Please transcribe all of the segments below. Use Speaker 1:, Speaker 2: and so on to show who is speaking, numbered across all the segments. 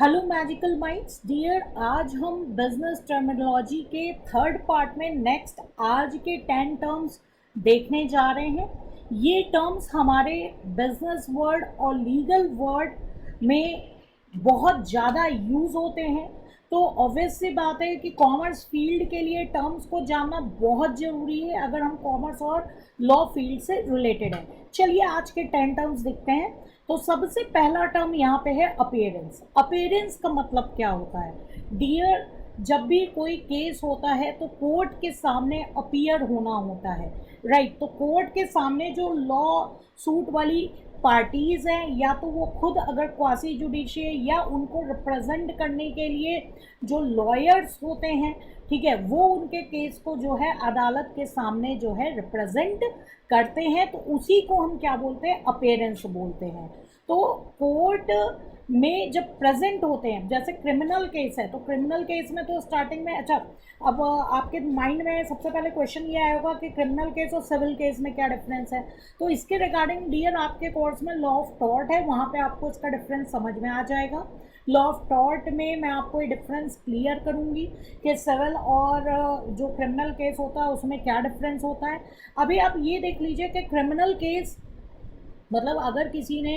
Speaker 1: Hello magical minds dear, आज हम business terminology के थर्ड पार्ट में नेक्स्ट आज के 10 टर्म्स देखने जा रहे हैं। ये टर्म्स हमारे बिजनेस वर्ड और लीगल वर्ड में बहुत ज़्यादा यूज़ होते हैं। तो ऑब्वियस सी बात है कि कॉमर्स फील्ड के लिए टर्म्स को जानना बहुत ज़रूरी है अगर हम कॉमर्स और लॉ फील्ड से रिलेटेड हैं। चलिए आज के 10 टर्म्स देखते हैं। तो सबसे पहला टर्म यहाँ पे है अपीयरेंस। अपीयरेंस का मतलब क्या होता है डियर? जब भी कोई केस होता है तो कोर्ट के सामने अपीयर होना होता है, राइट। तो कोर्ट के सामने जो लॉ सूट वाली पार्टीज़ हैं, या तो वो खुद अगर क्वासी जुडिशियल या उनको रिप्रेजेंट करने के लिए जो लॉयर्स होते हैं, ठीक है, वो उनके केस को जो है अदालत के सामने जो है रिप्रेजेंट करते हैं, तो उसी को हम क्या बोलते हैं? अपीयरेंस बोलते हैं। तो कोर्ट में जब प्रेजेंट होते हैं, जैसे क्रिमिनल केस है तो क्रिमिनल केस में तो स्टार्टिंग में, अच्छा, अब आपके माइंड में सबसे पहले क्वेश्चन ये आया होगा कि क्रिमिनल केस और सिविल केस में क्या डिफरेंस है। तो इसके रिगार्डिंग डियर आपके कोर्स में लॉ ऑफ टॉर्ट है, वहाँ पे आपको इसका डिफरेंस समझ में आ जाएगा। लॉ ऑफ टॉर्ट में मैं आपको ये डिफरेंस क्लियर करूँगी कि सिविल और जो क्रिमिनल केस होता है उसमें क्या डिफरेंस होता है। अभी आप ये देख लीजिए कि क्रिमिनल केस मतलब अगर किसी ने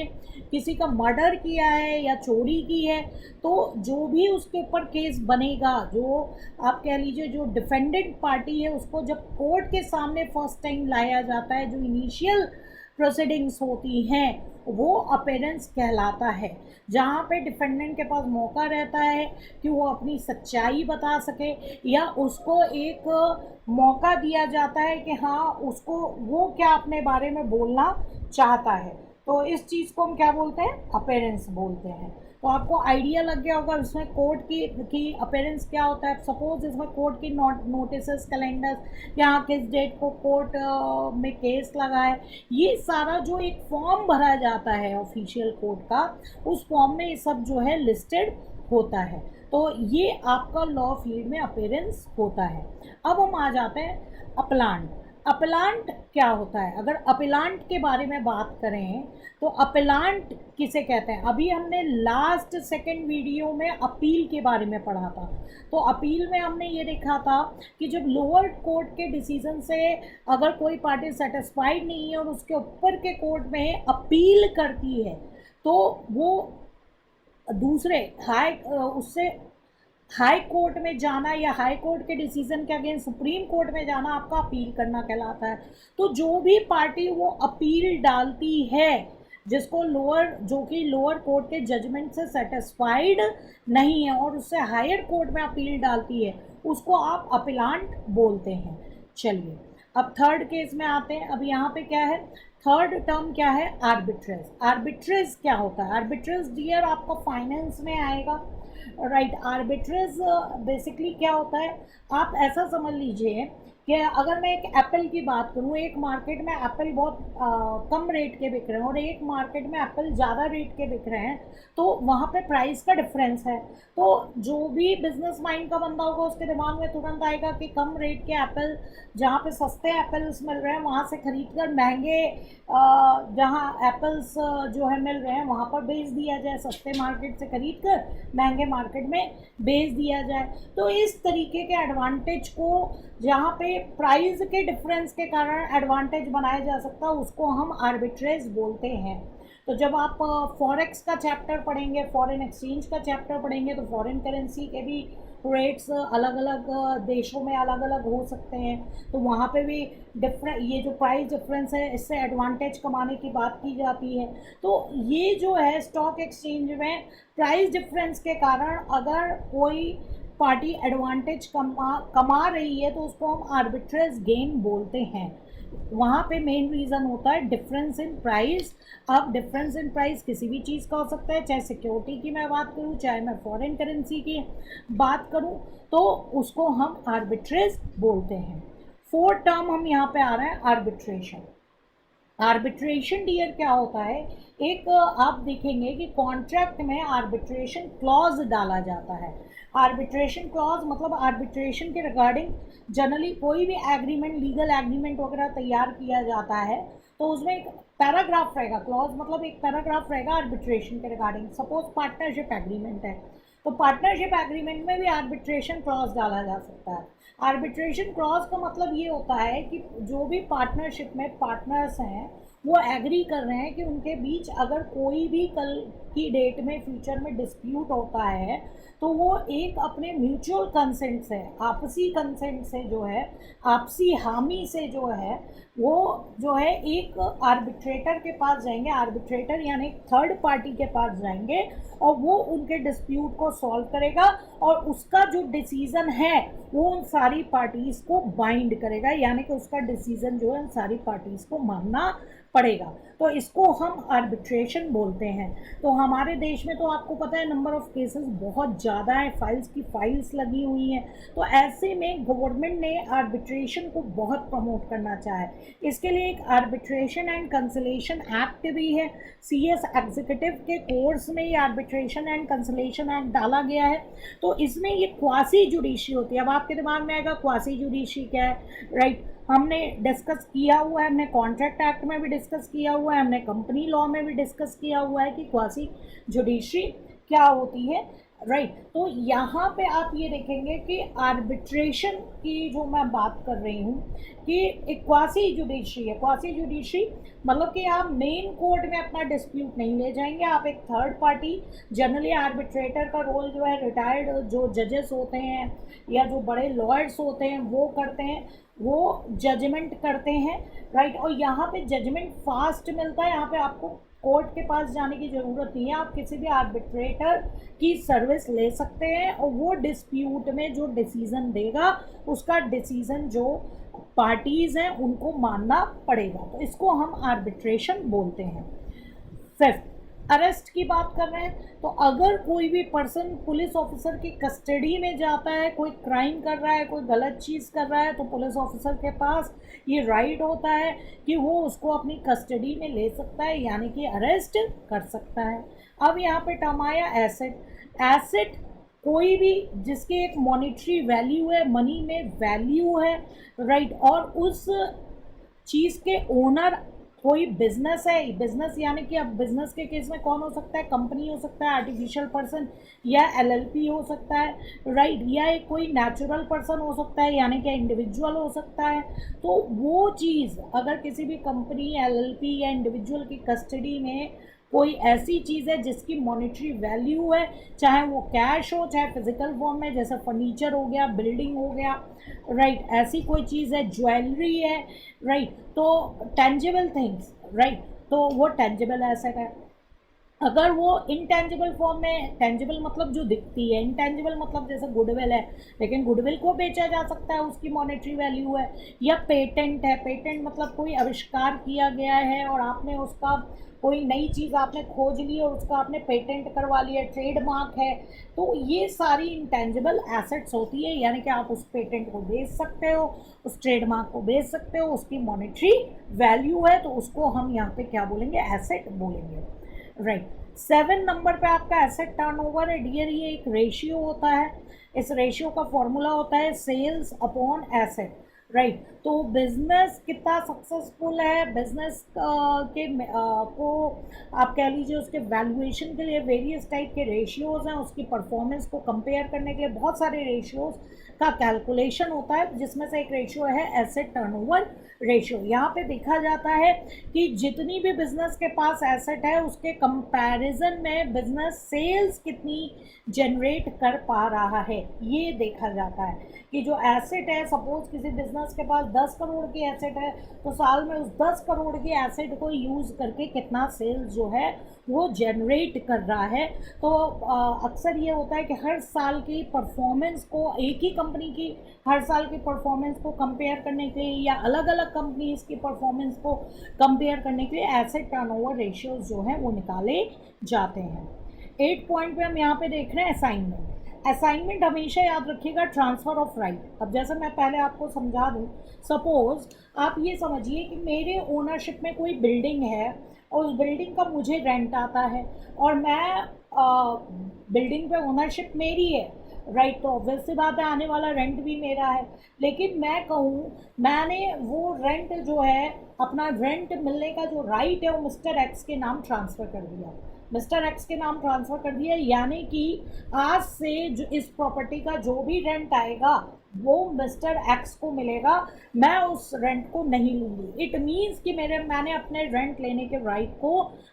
Speaker 1: किसी का मर्डर किया है या चोरी की है, तो जो भी उसके ऊपर केस बनेगा, जो आप कह लीजिए जो डिफेंडेंट पार्टी है, उसको जब कोर्ट के सामने फर्स्ट टाइम लाया जाता है, जो इनिशियल प्रोसीडिंग्स होती हैं, वो अपीयरेंस कहलाता है। जहाँ पे डिफेंडेंट के पास मौका रहता है कि वो अपनी सच्चाई बता सके, या उसको एक मौका दिया जाता है कि हाँ उसको वो क्या अपने बारे में बोलना चाहता है। तो इस चीज़ को हम क्या बोलते हैं? अपीयरेंस बोलते हैं। तो आपको आइडिया लग गया होगा इसमें कोर्ट की अपीयरेंस क्या होता है। सपोज इसमें कोर्ट की नोटिस, कैलेंडर्स, यहाँ किस डेट को कोर्ट में केस लगा है, ये सारा जो एक फॉर्म भरा जाता है ऑफिशियल कोर्ट का, उस फॉर्म में ये सब जो है लिस्टेड होता है। तो ये आपका लॉ फील्ड में अपीयरेंस होता है। अब हम आ जाते हैं अपलांट। अपलांट क्या होता है? अगर अपलांट के बारे में बात करें तो अपलांट किसे कहते हैं? अभी हमने लास्ट सेकंड वीडियो में अपील के बारे में पढ़ा था। तो अपील में हमने ये देखा था कि जब लोअर कोर्ट के डिसीजन से अगर कोई पार्टी सेटिस्फाइड नहीं है और उसके ऊपर के कोर्ट में अपील करती है, तो वो दूसरे उससे हाई कोर्ट में जाना, या हाई कोर्ट के डिसीजन के अगेंस्ट सुप्रीम कोर्ट में जाना आपका अपील करना कहलाता है। तो जो भी पार्टी वो अपील डालती है, जिसको जो कि लोअर कोर्ट के जजमेंट से सेटिस्फाइड नहीं है और उससे हायर कोर्ट में अपील डालती है, उसको आप अपीलांट बोलते हैं। चलिए अब थर्ड केस में आते हैं। अब यहाँ पे क्या है? थर्ड टर्म क्या है? आर्बिट्रेज। आर्बिट्रेज क्या होता है? आर्बिट्रेज डियर आपका फाइनेंस में आएगा, राइट। आर्बिट्रेज बेसिकली क्या होता है? आप ऐसा समझ लीजिए कि अगर मैं एक एप्पल की बात करूँ, एक मार्केट में एप्पल बहुत कम रेट के बिक रहे हैं और एक मार्केट में एप्पल ज़्यादा रेट के बिक रहे हैं, तो वहाँ पे प्राइस का डिफरेंस है। तो जो भी बिजनेस माइंड का बंदा होगा उसके दिमाग में तुरंत आएगा कि कम रेट के एप्पल, जहाँ पे सस्ते एप्पल्स मिल रहे हैं वहाँ से खरीद कर महंगे जहाँ एप्पल्स जो है मिल रहे हैं वहाँ पर बेच दिया जाए, सस्ते मार्केट से खरीद कर महंगे मार्केट में बेच दिया जाए। तो इस तरीके के एडवांटेज को, जहाँ पे प्राइस के डिफरेंस के कारण एडवांटेज बनाया जा सकता है, उसको हम आर्बिट्रेज बोलते हैं। तो जब आप फॉरेक्स का चैप्टर पढ़ेंगे, फॉरेन एक्सचेंज का चैप्टर पढ़ेंगे, तो फॉरेन करेंसी के भी रेट्स अलग अलग देशों में अलग अलग हो सकते हैं, तो वहाँ पे भी ये जो प्राइस डिफरेंस है, इससे एडवांटेज कमाने की बात की जाती है। तो ये जो है स्टॉक एक्सचेंज में प्राइस डिफरेंस के कारण अगर कोई पार्टी एडवांटेज कमा रही है तो उसको हम आर्बिट्रेज गेन बोलते हैं। वहाँ पे मेन रीज़न होता है डिफरेंस इन प्राइस। अब डिफरेंस इन प्राइस किसी भी चीज़ का हो सकता है, चाहे सिक्योरिटी की मैं बात करूँ, चाहे मैं फॉरेन करेंसी की बात करूँ, तो उसको हम आर्बिट्रेज बोलते हैं। फोर्थ टर्म हम यहाँ पे आ रहे हैं आर्बिट्रेशन। आर्बिट्रेशन डियर क्या होता है? एक आप देखेंगे कि कॉन्ट्रैक्ट में आर्बिट्रेशन क्लॉज डाला जाता है। आर्बिट्रेशन क्लॉज मतलब आर्बिट्रेशन के रिगार्डिंग जनरली कोई भी एग्रीमेंट, लीगल एग्रीमेंट वगैरह तैयार किया जाता है, तो उसमें एक पैराग्राफ रहेगा, क्लॉज मतलब एक पैराग्राफ रहेगा आर्बिट्रेशन के रिगार्डिंग। सपोज पार्टनरशिप एग्रीमेंट है, तो पार्टनरशिप एग्रीमेंट में भी आर्बिट्रेशन क्लॉज डाला जा सकता है। आर्बिट्रेशन क्लॉज का मतलब ये होता है कि जो भी पार्टनरशिप में पार्टनर्स हैं वो एग्री कर रहे हैं कि उनके बीच अगर कोई भी कल की डेट में फ्यूचर में डिस्प्यूट होता है तो वो एक अपने म्यूचुअल कंसेंट से, आपसी कंसेंट से जो है, आपसी हामी से जो है वो जो है एक आर्बिट्रेटर के पास जाएंगे, आर्बिट्रेटर यानी थर्ड पार्टी के पास जाएंगे और वो उनके डिस्प्यूट को सॉल्व करेगा और उसका जो डिसीज़न है वो उन सारी पार्टीज़ को बाइंड करेगा, यानी कि उसका डिसीज़न जो है उन सारी पार्टीज़ को मानना पड़ेगा। तो इसको हम आर्बिट्रेशन बोलते हैं। तो हमारे देश में तो आपको पता है नंबर ऑफ केसेस बहुत ज़्यादा है, फाइल्स की फाइल्स लगी हुई हैं। तो ऐसे में गवर्नमेंट ने आर्बिट्रेशन को बहुत प्रमोट करना चाहा है। इसके लिए एक आर्बिट्रेशन एंड कंसलेशन एक्ट भी है। CS एग्जीक्यूटिव के कोर्स में ये आर्बिट्रेशन एंड कंसलेशन एक्ट डाला गया है। तो इसमें ये क्वासी जुडिशरी होती है। अब आपके दिमाग में आएगा क्वासी जुडिशरी क्या है, राइट? हमने डिस्कस किया हुआ है, हमने कॉन्ट्रैक्ट एक्ट में भी डिस्कस किया हुआ है, हमने कंपनी लॉ में भी डिस्कस किया हुआ है कि क्वासी जुडिशरी क्या होती है, राइट? तो यहाँ पे आप ये देखेंगे कि आर्बिट्रेशन की जो मैं बात कर रही हूँ कि एक क्वासी जुडिशरी है। क्वासी जुडिशरी मतलब कि आप मेन कोर्ट में अपना डिस्प्यूट नहीं ले जाएंगे, आप एक थर्ड पार्टी, जनरली आर्बिट्रेटर का रोल जो है रिटायर्ड जो जजेस होते हैं या जो बड़े लॉयर्स होते हैं वो करते हैं, वो जजमेंट करते हैं, राइट? और यहाँ पे जजमेंट फास्ट मिलता है, यहाँ पे आपको कोर्ट के पास जाने की ज़रूरत नहीं है, आप किसी भी आर्बिट्रेटर की सर्विस ले सकते हैं और वो डिस्प्यूट में जो डिसीज़न देगा उसका डिसीज़न जो पार्टीज़ हैं उनको मानना पड़ेगा। तो इसको हम आर्बिट्रेशन बोलते हैं। फिफ्थ, अरेस्ट की बात कर रहे हैं तो अगर कोई भी पर्सन पुलिस ऑफिसर की कस्टडी में जाता है, कोई क्राइम कर रहा है, कोई गलत चीज़ कर रहा है, तो पुलिस ऑफिसर के पास ये राइट होता है कि वो उसको अपनी कस्टडी में ले सकता है, यानी कि अरेस्ट कर सकता है। अब यहाँ पे टर्म आया एसेट। एसेट कोई भी जिसकी एक मॉनिटरी वैल्यू है, मनी में वैल्यू है, राइट? और उस चीज़ के ओनर कोई बिजनेस है, बिजनेस यानी कि अब बिजनेस के केस में कौन हो सकता है? कंपनी हो सकता है, आर्टिफिशियल पर्सन या LLP हो सकता है, राइट? या एक कोई नेचुरल पर्सन हो सकता है यानी कि इंडिविजुअल हो सकता है। तो वो चीज़ अगर किसी भी कंपनी, LLP या इंडिविजुअल की कस्टडी में कोई ऐसी चीज़ है जिसकी मॉनेटरी वैल्यू है, चाहे वो कैश हो चाहे फिजिकल फॉर्म में, जैसे फर्नीचर हो गया, बिल्डिंग हो गया, राइट? ऐसी कोई चीज़ है, ज्वेलरी है, राइट? तो टेंजिबल थिंग्स, राइट? तो वो टेंजिबल एसेट है। अगर वो इंटेंजिबल फॉर्म में, टेंजिबल मतलब जो दिखती है, इंटेंजिबल मतलब जैसे गुडविल है, लेकिन गुडविल को बेचा जा सकता है, उसकी मॉनेटरी वैल्यू है। या पेटेंट है, पेटेंट मतलब कोई आविष्कार किया गया है और आपने उसका कोई नई चीज़ आपने खोज ली और उसका आपने पेटेंट करवा लिया, ट्रेडमार्क है। तो ये सारी इंटेंजिबल एसेट्स होती है, यानी कि आप उस पेटेंट को बेच सकते हो, उस ट्रेडमार्क को बेच सकते हो, उसकी मॉनेटरी वैल्यू है, तो उसको हम यहाँ पे क्या बोलेंगे? एसेट बोलेंगे, राइट? 7 नंबर पे आपका एसेट टर्नओवर है डियर। ये एक रेशियो होता है, इस रेशियो का फॉर्मूला होता है सेल्स अपॉन एसेट, राइट? तो बिजनेस कितना सक्सेसफुल है, बिजनेस को आप कह लीजिए उसके वैल्यूएशन के लिए वेरियस टाइप के रेशियोज़ हैं, उसकी परफॉर्मेंस को कंपेयर करने के लिए बहुत सारे रेशियोज़ का कैलकुलेशन होता है, जिसमें से एक रेशियो है एसेट टर्नओवर रेशियो। यहाँ पे देखा जाता है कि जितनी भी बिजनेस के पास एसेट है उसके कंपैरिजन में बिजनेस सेल्स कितनी जनरेट कर पा रहा है, ये देखा जाता है कि जो एसेट है, सपोज किसी बिजनेस के पास 10 करोड़ की एसेट है तो साल में उस 10 करोड़ की एसेट को यूज़ करके कितना सेल्स जो है वो जनरेट कर रहा है। तो अक्सर ये होता है कि हर साल की परफॉर्मेंस को, एक ही कंपनी की हर साल की परफॉर्मेंस को कंपेयर करने के लिए या अलग अलग कंपनीज की परफॉर्मेंस को कंपेयर करने के लिए एसेट टर्नओवर रेशियोज जो हैं वो निकाले जाते हैं। 8 पॉइंट पे हम यहाँ पे देख रहे हैं असाइनमेंट। असाइनमेंट हमेशा याद रखिएगा ट्रांसफ़र ऑफ राइट। अब जैसे मैं पहले आपको समझा दूँ, सपोज़ आप ये समझिए कि मेरे ओनरशिप में कोई बिल्डिंग है और उस बिल्डिंग का मुझे रेंट आता है और मैं बिल्डिंग पे ओनरशिप मेरी है, राइट। तो ऑब्वियस सी बात है आने वाला रेंट भी मेरा है, लेकिन मैं कहूँ मैंने वो रेंट जो है, अपना रेंट मिलने का जो राइट है वो मिस्टर एक्स के नाम ट्रांसफ़र कर दिया। मिस्टर एक्स के नाम ट्रांसफ़र कर दिया, यानी कि आज से जो इस प्रॉपर्टी का जो भी रेंट आएगा वो मिस्टर एक्स को मिलेगा, मैं उस रेंट को नहीं लूँगी। इट मीन्स कि मैंने अपने रेंट लेने के राइट को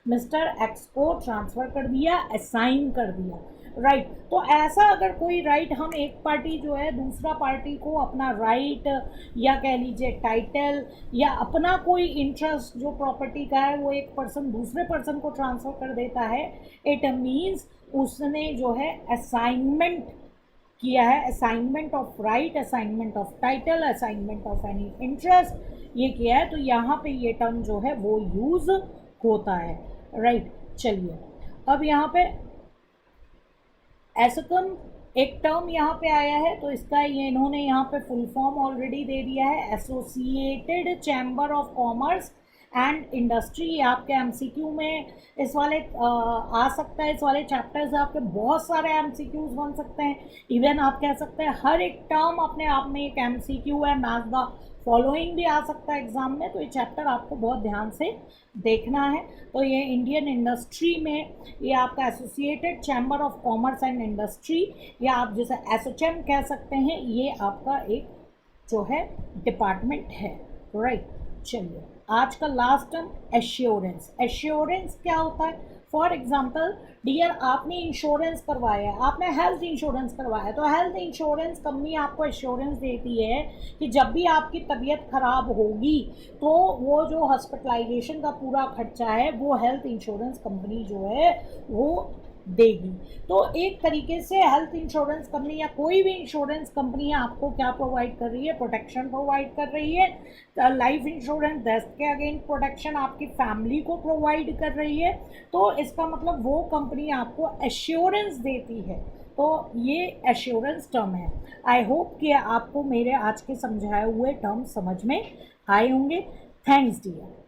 Speaker 1: मिस्टर एक्स को ट्रांसफ़र कर दिया, असाइन कर दिया, राइट। तो ऐसा अगर कोई राइट हम एक पार्टी जो है दूसरा पार्टी को अपना राइट या कह लीजिए टाइटल या अपना कोई इंटरेस्ट जो प्रॉपर्टी का है वो एक पर्सन दूसरे पर्सन को ट्रांसफ़र कर देता है, इट मीन्स उसने जो है असाइनमेंट किया है, assignment of right, assignment of title, assignment of any interest, ये किया है। तो यहाँ पे ये टर्म जो है वो यूज़ होता है, राइट। चलिए अब यहाँ पे एसोकम एक टर्म यहाँ पे आया है, तो इसका ये इन्होंने यहाँ पे फुल फॉर्म ऑलरेडी दे दिया है, associated chamber of commerce and industry. आपके एमसीक्यू में इस वाले आ सकता है, इस वाले चैप्टर से आपके बहुत सारे एमसीक्यूज बन सकते हैं। इवन आप कह सकते हैं हर एक टर्म अपने आप में एक एमसीक्यू है, मैथ द फॉलोइंग भी आ सकता है एग्जाम में। तो ये चैप्टर आपको बहुत ध्यान से देखना है। तो ये इंडियन इंडस्ट्री में ये आपका associated chamber of commerce and industry, या आप जैसे एसोचैम कह सकते हैं, ये आपका एक जो है डिपार्टमेंट है, राइट। चलिए आज का लास्ट टर्म एश्योरेंस। एश्योरेंस क्या होता है? फॉर एग्जाम्पल डियर आपने इंश्योरेंस करवाया है, आपने हेल्थ इंश्योरेंस करवाया है, तो हेल्थ इंश्योरेंस कंपनी आपको एश्योरेंस देती है कि जब भी आपकी तबीयत खराब होगी तो वो जो हॉस्पिटलाइजेशन का पूरा खर्चा है वो हेल्थ इंश्योरेंस कंपनी जो है वो देगी। तो एक तरीके से हेल्थ इंश्योरेंस कंपनी या कोई भी इंश्योरेंस कंपनी आपको क्या प्रोवाइड कर रही है? प्रोटेक्शन प्रोवाइड कर रही है। लाइफ इंश्योरेंस डेथ के अगेंस्ट प्रोटेक्शन आपकी फैमिली को प्रोवाइड कर रही है। तो इसका मतलब वो कंपनी आपको एश्योरेंस देती है। तो ये एश्योरेंस टर्म है। आई होप कि आपको मेरे आज के समझाए हुए टर्म समझ में आए होंगे। Thanks dear.